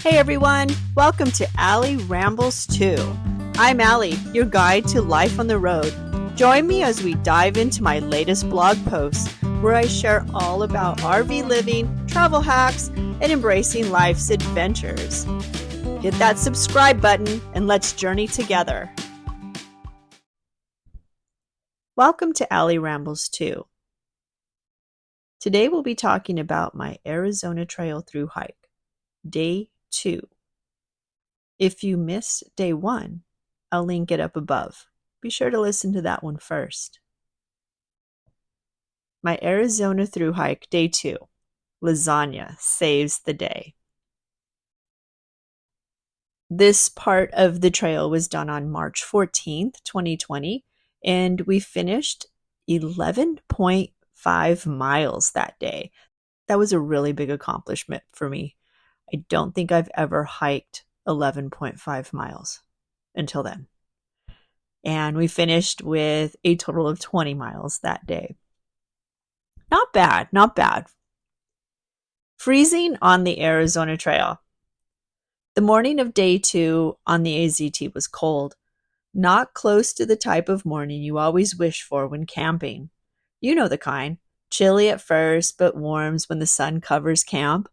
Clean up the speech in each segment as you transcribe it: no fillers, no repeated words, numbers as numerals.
Hey everyone, welcome to Allie Rambles 2. I'm Allie, your guide to life on the road. Join me as we dive into my latest blog posts where I share all about RV living, travel hacks, and embracing life's adventures. Hit that subscribe button and let's journey together. Welcome to Allie Rambles 2. Today we'll be talking about my Arizona Trail Thru-Hike, Day 2. If you missed Day 1, I'll link it up above. Be sure to listen to that one first. My Arizona Thru-Hike, Day 2. Lasagna saves the day. This part of the trail was done on March 14th, 2020, and we finished 11.5 miles that day. That was a really big accomplishment for me. I don't think I've ever hiked 11.5 miles until then. And we finished with a total of 20 miles that day. Not bad, not bad. Freezing on the Arizona Trail. The morning of Day 2 on the AZT was cold, not close to the type of morning you always wish for when camping. You know the kind. Chilly at first, but warms when the sun covers camp.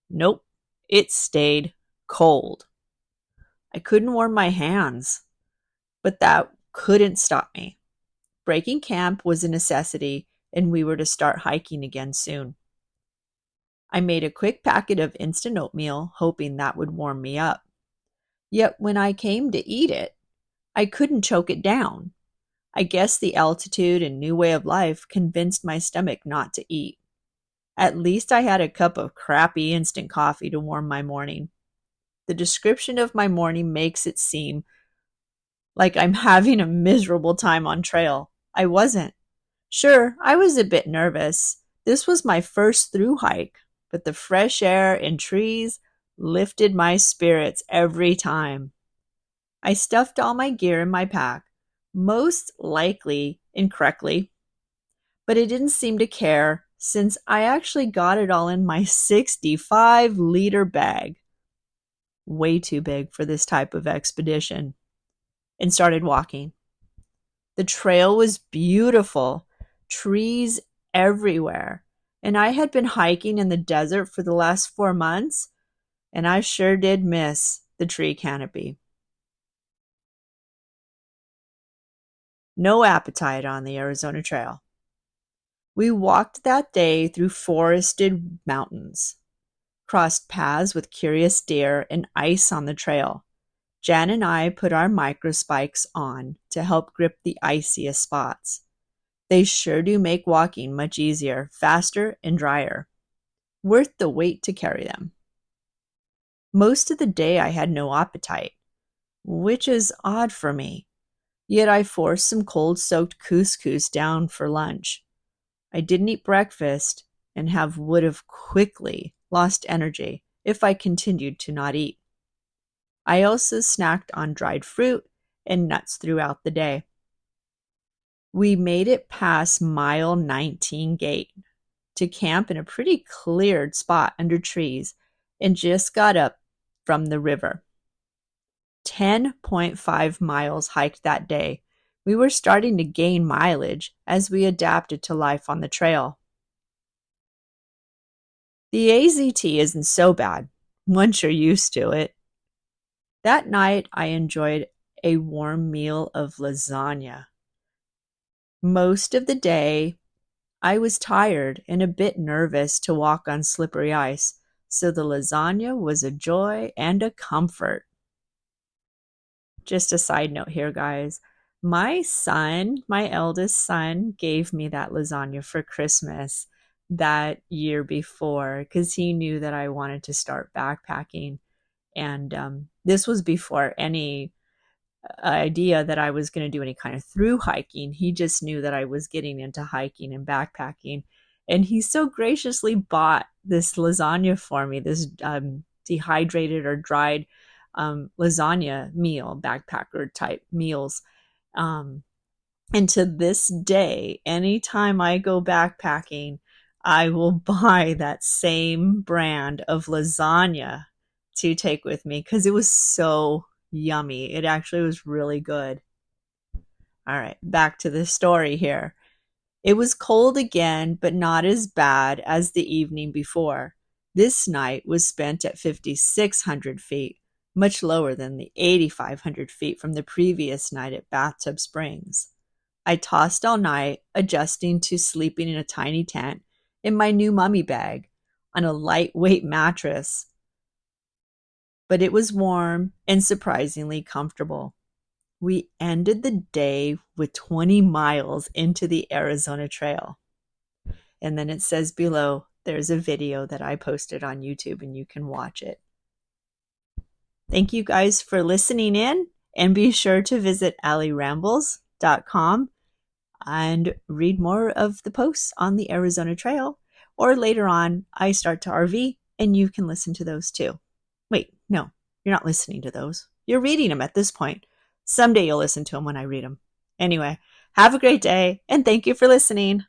Nope. It stayed cold. I couldn't warm my hands, but that couldn't stop me. Breaking camp was a necessity, and we were to start hiking again soon. I made a quick packet of instant oatmeal, hoping that would warm me up. Yet when I came to eat it, I couldn't choke it down. I guess the altitude and new way of life convinced my stomach not to eat. At least I had a cup of crappy instant coffee to warm my morning. The description of my morning makes it seem like I'm having a miserable time on trail. I wasn't. Sure, I was a bit nervous. This was my first Thru-Hike, but the fresh air and trees lifted my spirits every time. I stuffed all my gear in my pack, most likely incorrectly, but it didn't seem to care since I actually got it all in my 65-liter bag. Way too big for this type of expedition. And started walking. The trail was beautiful, trees everywhere, and I had been hiking in the desert for the last 4 months, and I sure did miss the tree canopy. No appetite on the Arizona Trail. We walked that day through forested mountains, crossed paths with curious deer and ice on the trail. Jan and I put our micro spikes on to help grip the iciest spots. They sure do make walking much easier, faster, and drier. Worth the wait to carry them. Most of the day I had no appetite, which is odd for me. Yet I forced some cold-soaked couscous down for lunch. I didn't eat breakfast and would have quickly lost energy if I continued to not eat. I also snacked on dried fruit and nuts throughout the day. We made it past mile 19 gate to camp in a pretty cleared spot under trees and just got up from the river. 10.5 miles hiked that day. We were starting to gain mileage as we adapted to life on the trail. The AZT isn't so bad once you're used to it. That night, I enjoyed a warm meal of lasagna. Most of the day, I was tired and a bit nervous to walk on slippery ice, so the lasagna was a joy and a comfort. Just a side note here, guys. My eldest son, gave me that lasagna for Christmas that year before because he knew that I wanted to start backpacking. And this was before any idea that I was going to do any kind of through hiking. He just knew that I was getting into hiking and backpacking. And he so graciously bought this lasagna for me, this dehydrated or dried lasagna meal, backpacker type meals. And to this day, anytime I go backpacking, I will buy that same brand of lasagna to take with me because it was so yummy. It actually was really good. All right, back to the story here. It was cold again, but not as bad as the evening before. This night was spent at 5,600 feet, much lower than the 8,500 feet from the previous night at Bathtub Springs. I tossed all night, adjusting to sleeping in a tiny tent in my new mummy bag on a lightweight mattress. But it was warm and surprisingly comfortable. We ended the day with 20 miles into the Arizona Trail. And then it says below, there's a video that I posted on YouTube and you can watch it. Thank you guys for listening in, and be sure to visit allierambles.com and read more of the posts on the Arizona Trail. Or later on, I start to RV and you can listen to those too. Wait, no, you're not listening to those. You're reading them at this point. Someday you'll listen to them when I read them. Anyway, have a great day and thank you for listening.